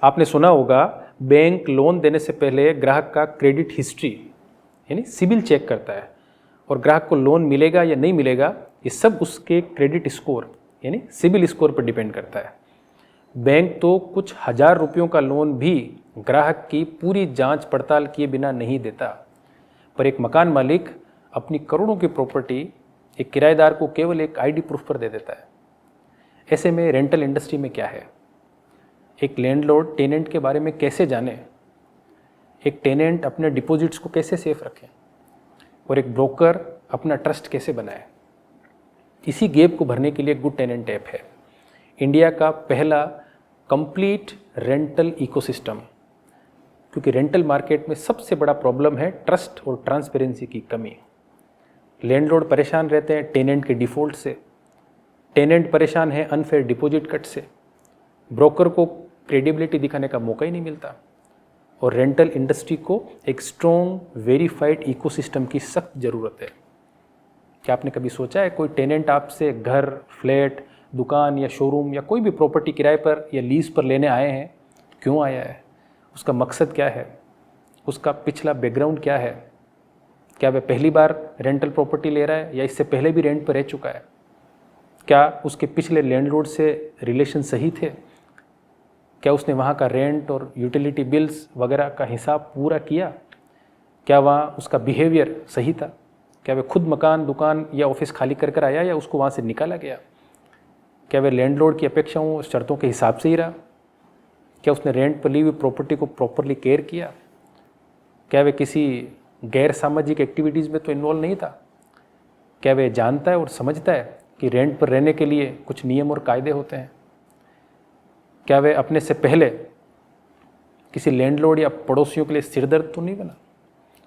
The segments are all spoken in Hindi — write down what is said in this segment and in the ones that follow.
आपने सुना होगा बैंक लोन देने से पहले ग्राहक का क्रेडिट हिस्ट्री यानी सिबिल चेक करता है और ग्राहक को लोन मिलेगा या नहीं मिलेगा ये सब उसके क्रेडिट स्कोर यानी सिबिल स्कोर पर डिपेंड करता है। बैंक तो कुछ हजार रुपयों का लोन भी ग्राहक की पूरी जांच पड़ताल किए बिना नहीं देता, पर एक मकान मालिक अपनी करोड़ों की प्रॉपर्टी एक किराएदार को केवल एक आईडी प्रूफ पर दे देता है। ऐसे में रेंटल इंडस्ट्री में क्या है? एक लैंडलॉर्ड टेनेंट के बारे में कैसे जाने, एक टेनेंट अपने डिपॉजिट्स को कैसे सेफ रखे और एक ब्रोकर अपना ट्रस्ट कैसे बनाए, इसी गैप को भरने के लिए गुड टेनेंट ऐप है इंडिया का पहला कंप्लीट रेंटल इकोसिस्टम। क्योंकि रेंटल मार्केट में सबसे बड़ा प्रॉब्लम है ट्रस्ट और ट्रांसपेरेंसी की कमी। लैंडलॉर्ड परेशान रहते हैं टेनेंट के डिफ़ॉल्ट से, टेनेंट परेशान है अनफेयर डिपॉजिट कट से, ब्रोकर को क्रेडिबिलिटी दिखाने का मौका ही नहीं मिलता और रेंटल इंडस्ट्री को एक स्ट्रॉन्ग वेरीफाइड इकोसिस्टम की सख्त ज़रूरत है। क्या आपने कभी सोचा है कोई टेनेंट आपसे घर, फ्लैट, दुकान या शोरूम या कोई भी प्रॉपर्टी किराए पर या लीज पर लेने आए हैं, क्यों आया है, उसका मकसद क्या है, उसका पिछला बैकग्राउंड क्या है? क्या वह पहली बार रेंटल प्रॉपर्टी ले रहा है या इससे पहले भी रेंट पर रह चुका है? क्या उसके पिछले लैंडलॉर्ड से रिलेशन सही थे? क्या उसने वहाँ का रेंट और यूटिलिटी बिल्स वगैरह का हिसाब पूरा किया? क्या वहाँ उसका बिहेवियर सही था? क्या वह खुद मकान, दुकान या ऑफिस खाली कर कर आया या उसको वहाँ से निकाला गया? क्या वह लैंडलॉर्ड की अपेक्षाओं और शर्तों के हिसाब से ही रहा? क्या उसने रेंट पर ली हुई प्रॉपर्टी को प्रॉपरली केयर किया? क्या वह किसी गैर सामाजिक एक्टिविटीज़ में तो इन्वॉल्व नहीं था? क्या वह जानता है और समझता है कि रेंट पर रहने के लिए कुछ नियम और कायदे होते हैं? क्या वह अपने से पहले किसी लैंडलॉर्ड या पड़ोसियों के लिए सिरदर्द तो नहीं बना?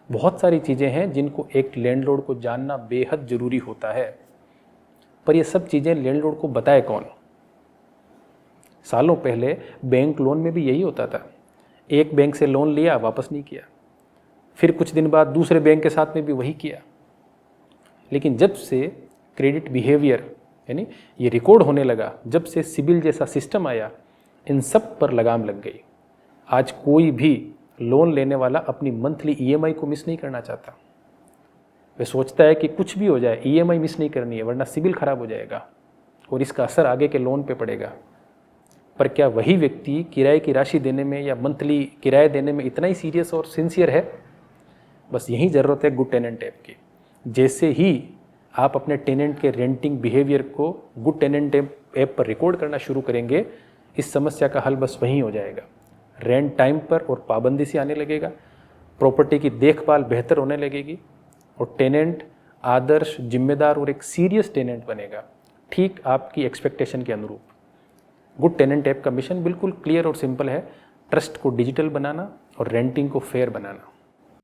बहुत सारी चीज़ें हैं जिनको एक लैंडलॉर्ड को जानना बेहद ज़रूरी होता है, पर ये सब चीज़ें लैंडलॉर्ड को बताए कौन? सालों पहले बैंक लोन में भी यही होता था। एक बैंक से लोन लिया, वापस नहीं किया, फिर कुछ दिन बाद दूसरे बैंक के साथ में भी वही किया। लेकिन जब से क्रेडिट बिहेवियर यानी ये रिकॉर्ड होने लगा, जब से सिबिल जैसा सिस्टम आया, इन सब पर लगाम लग गई। आज कोई भी लोन लेने वाला अपनी मंथली ईएमआई को मिस नहीं करना चाहता। वह सोचता है कि कुछ भी हो जाए ईएमआई मिस नहीं करनी है, वरना सिबिल खराब हो जाएगा और इसका असर आगे के लोन पे पड़ेगा। पर क्या वही व्यक्ति किराए की राशि देने में या मंथली किराया देने में इतना ही सीरियस और सिंसियर है? बस यही ज़रूरत है गुड टेनेंट ऐप की। जैसे ही आप अपने टेनेंट के रेंटिंग बिहेवियर को गुड टेनेंट ऐप पर रिकॉर्ड करना शुरू करेंगे, इस समस्या का हल बस वहीं हो जाएगा। रेंट टाइम पर और पाबंदी से आने लगेगा, प्रॉपर्टी की देखभाल बेहतर होने लगेगी और टेनेंट आदर्श, जिम्मेदार और एक सीरियस टेनेंट बनेगा, ठीक आपकी एक्सपेक्टेशन के अनुरूप। गुड टेनेंट ऐप का मिशन बिल्कुल क्लियर और सिंपल है, ट्रस्ट को डिजिटल बनाना और रेंटिंग को फेयर बनाना।